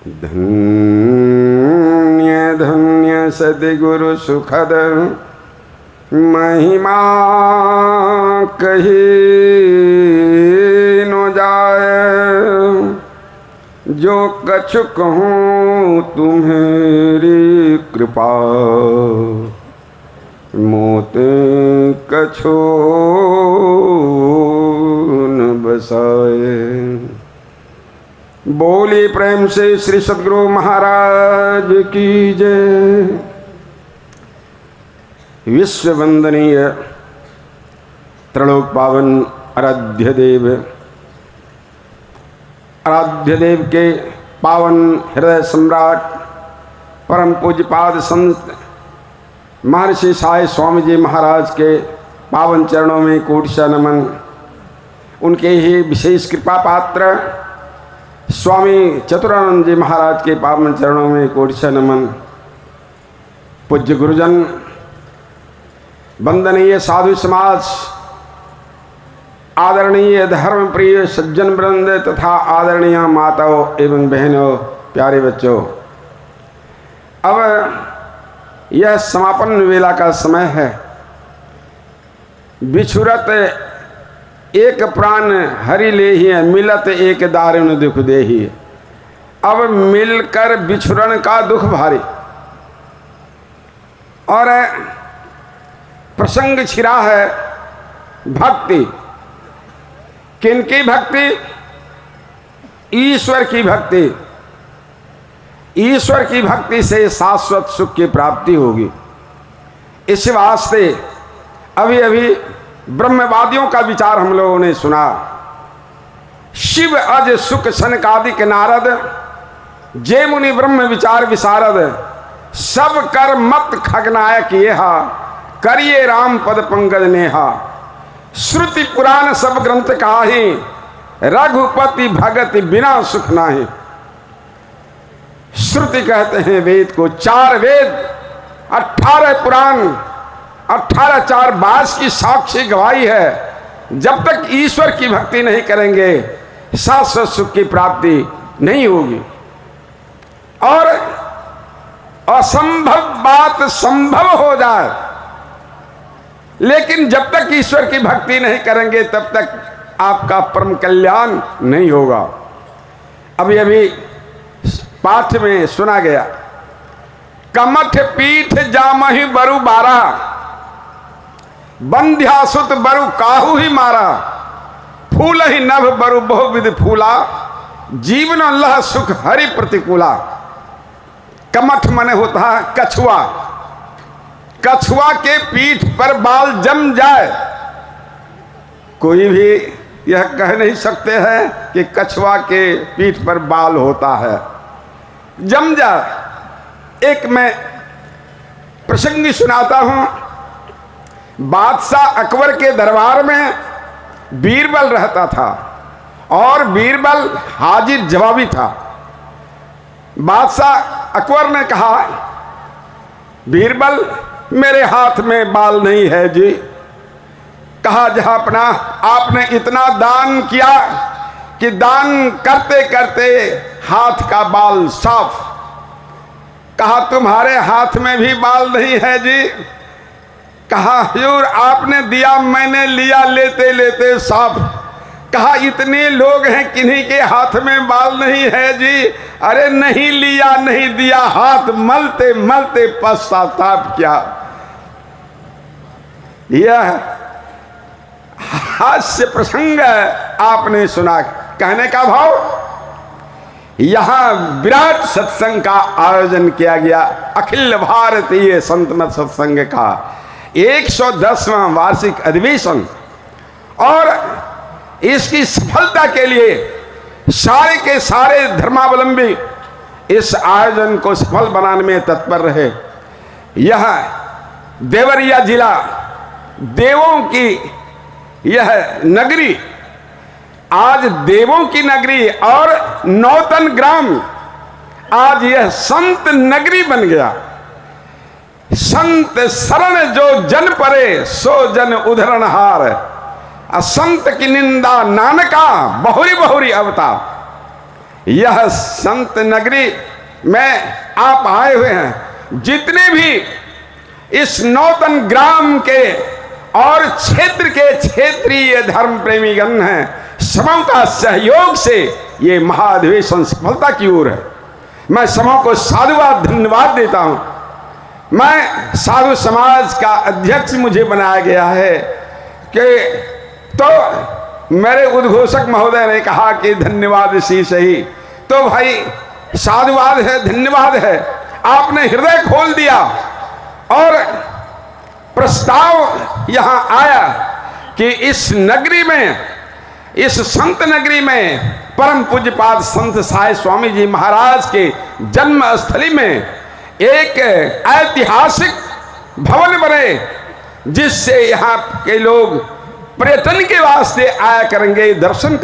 धन्य धन्य सद्गुरु सुखद महिमा कही न जाए। जो कछु कहूँ तुम्हारी कृपा मोते कछु न बसाए। बोली प्रेम से श्री सद्गुरु महाराज की जय। विश्व वंदनीय त्रिलोक पावन आराध्य देव के पावन हृदय सम्राट परम पूज्यपाद संत महर्षि साई स्वामी जी महाराज के पावन चरणों में कोटि नमन। उनके ही विशेष कृपा पात्र स्वामी चतुरानंद जी महाराज के पावन चरणों में कोटि नमन। पूज्य गुरुजन, वंदनीय साधु समाज, आदरणीय धर्म प्रिय सज्जन वृंद तथा आदरणीय माताओं एवं बहनों, प्यारे बच्चों, अब यह समापन वेला का समय है। बिछुरत एक प्राण हरि ले ही, मिलत एक दारुण दुख दे ही। अब मिलकर बिछुरन का दुख भारी। और प्रसंग छिरा है भक्ति। किनकी भक्ति? ईश्वर की भक्ति। ईश्वर की भक्ति से शाश्वत सुख की प्राप्ति होगी। इस वास्ते अभी अभी ब्रह्मवादियों का विचार हम लोगों ने सुना। शिव अज सुख सनकादिक नारद, जे मुनि ब्रह्म विचार विशारद। सब कर मत खगनायक येहा, करिए राम पद पंकज नेहा। श्रुति पुराण सब ग्रंथ काहि, रघुपति भगति बिना सुख नाहि। श्रुति कहते हैं वेद को। 4 वेद, 18 पुराण, 18 4 22 की साक्षी गवाही है। जब तक ईश्वर की भक्ति नहीं करेंगे शाश्वत सुख की प्राप्ति नहीं होगी। और असंभव बात संभव हो जाए, लेकिन जब तक ईश्वर की भक्ति नहीं करेंगे तब तक आपका परम कल्याण नहीं होगा। अभी अभी पाठ में सुना गया, कमठ पीठ जामहि बरु बारा, बंध्यासुत बरु काहू ही मारा। फूल ही नभ बरु बहुविध फूला, जीवन लह सुख हरि प्रतिकूला। कमठ मने होता है कछुआ। कछुआ के पीठ पर बाल जम जाए, कोई भी यह कह नहीं सकते हैं कि कछुआ के पीठ पर बाल होता है। जम जाए। एक मैं प्रसंग सुनाता हूं। बादशाह अकबर के दरबार में बीरबल रहता था और बीरबल हाजिर जवाबी था। बादशाह अकबर ने कहा, बीरबल मेरे हाथ में बाल नहीं है जी। कहा, जहांपना आपने इतना दान किया कि दान करते करते हाथ का बाल साफ। कहा, तुम्हारे हाथ में भी बाल नहीं है जी। कहा, हुजूर आपने दिया, मैंने लिया, लेते लेते साफ। कहा, इतने लोग हैं किन्हीं के हाथ में बाल नहीं है जी। अरे नहीं लिया, नहीं दिया, हाथ मलते मलते पश्चाताप किया। यह हास्य प्रसंग आपने सुना। कहने का भाव, यहां विराट सत्संग का आयोजन किया गया। अखिल भारतीय संत मत सत्संग का 110वां वार्षिक अधिवेशन। और इसकी सफलता के लिए सारे के सारे धर्मावलंबी इस आयोजन को सफल बनाने में तत्पर रहे। यह देवरिया जिला, देवों की यह नगरी, आज देवों की नगरी और नौतन ग्राम, आज यह संत नगरी बन गया। संत शरण जो जन परे, सो जन उधरण हार। असंत की निंदा नानका, बहुरी बहुरी अवतार। यह संत नगरी में आप आए हुए हैं, जितने भी इस नौतन ग्राम के और क्षेत्र के क्षेत्रीय धर्म प्रेमी गण हैं, सबों का सहयोग से ये महाधिवेशन सफलता की ओर है। मैं सबों को साधुवाद धन्यवाद देता हूं। मैं साधु समाज का अध्यक्ष मुझे बनाया गया है कि तो मेरे उद्घोषक महोदय ने कहा कि धन्यवाद इसी से ही, तो भाई साधुवाद है, धन्यवाद है। आपने हृदय खोल दिया और प्रस्ताव यहां आया कि इस नगरी में, इस संत नगरी में परम पूज्यपाद संत साई स्वामी जी महाराज के जन्म स्थली में एक ऐतिहासिक भवन बने, जिससे यहाँ के लोग पर्यटन के वास्ते आया करेंगे, दर्शन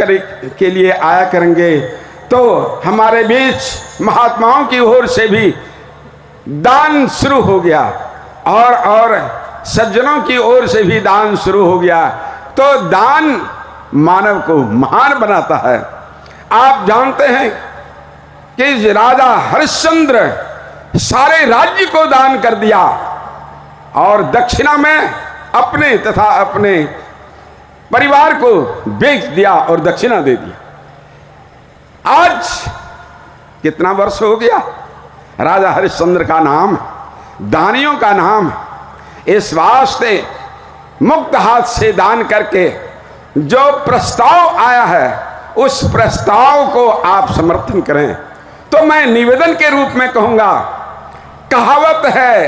के लिए आया करेंगे। तो हमारे बीच महात्माओं की ओर से भी दान शुरू हो गया और सज्जनों की ओर से भी दान शुरू हो गया। तो दान मानव को महान बनाता है। आप जानते हैं कि राजा हरिश्चंद्र सारे राज्य को दान कर दिया और दक्षिणा में अपने तथा अपने परिवार को बेच दिया और दक्षिणा दे दी। आज कितना वर्ष हो गया, राजा हरिश्चंद्र का नाम, दानियों का नाम। इस वास्ते मुक्त हाथ से दान करके जो प्रस्ताव आया है, उस प्रस्ताव को आप समर्थन करें। तो मैं निवेदन के रूप में कहूंगा, कहावत है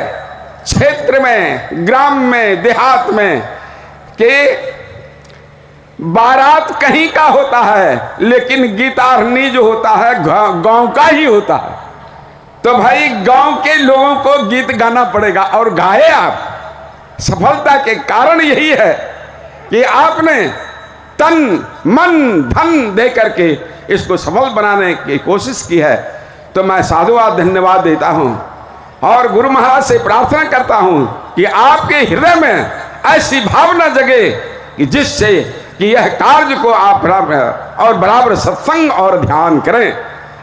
क्षेत्र में, ग्राम में, देहात में कि बारात कहीं का होता है, लेकिन गीतारनी जो होता है गांव का ही होता है। तो भाई गांव के लोगों को गीत गाना पड़ेगा और गाए आप। सफलता के कारण यही है कि आपने तन मन धन दे करके इसको सफल बनाने की कोशिश की है। तो मैं साधुवाद धन्यवाद देता हूं और गुरु महाराज से प्रार्थना करता हूं कि आपके हृदय में ऐसी भावना जगे कि जिससे कि यह कार्य को आप बराबर सत्संग और ध्यान करें।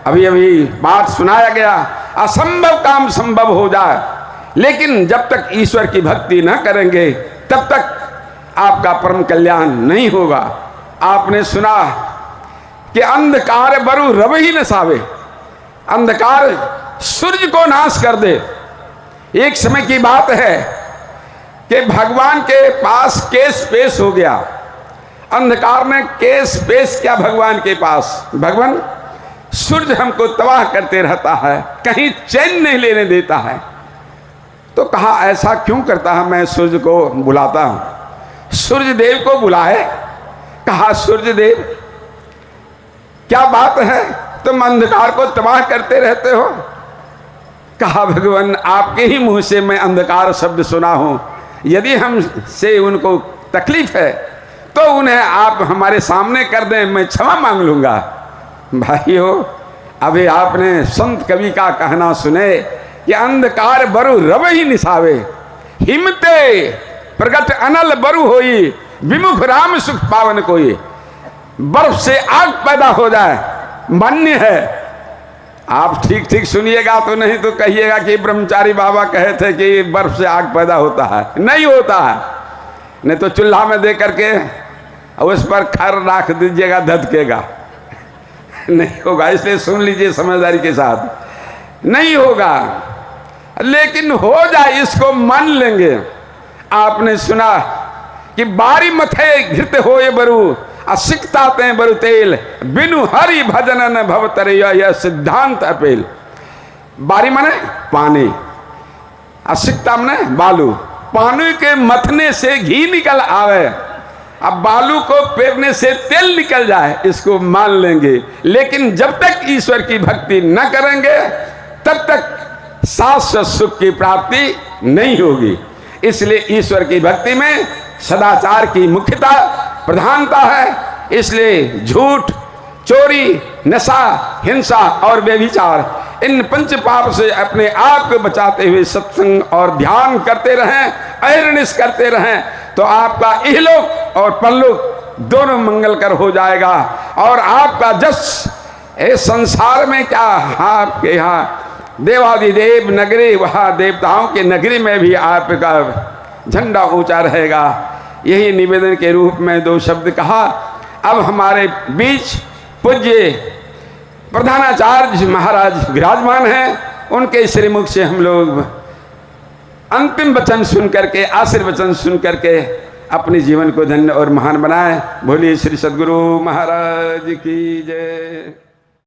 अभी अभी बात सुनाया गया, असंभव काम संभव हो जाए, लेकिन जब तक ईश्वर की भक्ति न करेंगे तब तक आपका परम कल्याण नहीं होगा। आपने सुना कि अंधकार बरु रव ही नसावे, अंधकार सूर्य को नाश कर दे। एक समय की बात है कि भगवान के पास केस पेश हो गया। अंधकार ने केस पेश किया भगवान के पास, भगवान सूर्य हमको तबाह करते रहता है, कहीं चैन नहीं लेने देता है। तो कहा ऐसा क्यों करता है, मैं सूर्य को बुलाता हूं। सूर्य देव को बुलाए, कहा सूर्य देव क्या बात है, तुम अंधकार को तबाह करते रहते हो। कहा भगवान आपके ही मुंह से मैं अंधकार शब्द सुना हूं, यदि हमसे उनको तकलीफ है तो उन्हें आप हमारे सामने कर दें, मैं क्षमा मांग लूंगा। भाइयों, अभी आपने संत कवि का कहना सुने कि अंधकार बरु रव ही निसावे, हिमते प्रगट अनल बरु होई, विमुख राम सुख पावन कोई। बर्फ से आग पैदा हो जाए मान्य है। आप ठीक ठीक सुनिएगा, तो नहीं तो कहिएगा कि ब्रह्मचारी बाबा कहे थे कि बर्फ से आग पैदा होता है। नहीं होता है, नहीं तो चूल्हा में दे करके उस पर खर रख दीजिएगा, धधकेगा, नहीं होगा। इसलिए सुन लीजिए समझदारी के साथ, नहीं होगा। लेकिन हो जाए इसको मान लेंगे। आपने सुना कि बारी मथे घृत होए बरु, असिकता ते बरु तेल, बिनु हरि भजन न भव तरे, यह सिद्धांत अपेल। बारी माने पानी, असिकता माने बालू। पानी के मथने से घी निकल आवे, अब बालू को पेरने से तेल निकल जाए, इसको मान लेंगे। लेकिन जब तक ईश्वर की भक्ति न करेंगे तब तक शाश्वत सुख की प्राप्ति नहीं होगी। इसलिए ईश्वर की भक्ति में सदाचार की मुख्यता प्रधानता है। इसलिए झूठ, चोरी, नशा, हिंसा और व्यभिचार, इन पंच पाप से अपने आप को बचाते हुए सत्संग और ध्यान करते रहें, अहिर्निश करते रहें, तो आपका इहलोक और परलोक दोनों मंगलकर हो जाएगा और आपका जस इस संसार में क्या, आपके यहाँ देवादिदेव नगरी, वहाँ देवताओं के नगरी में भी आपका झंडा ऊंचा रहेगा। यही निवेदन के रूप में दो शब्द कहा। अब हमारे बीच पूज्य प्रधानाचार्य महाराज विराजमान हैं, उनके श्रीमुख से हम लोग अंतिम वचन सुन करके, आशीर्वचन सुन करके अपने जीवन को धन्य और महान बनाएं। बोलिए श्री सद्गुरु महाराज की जय।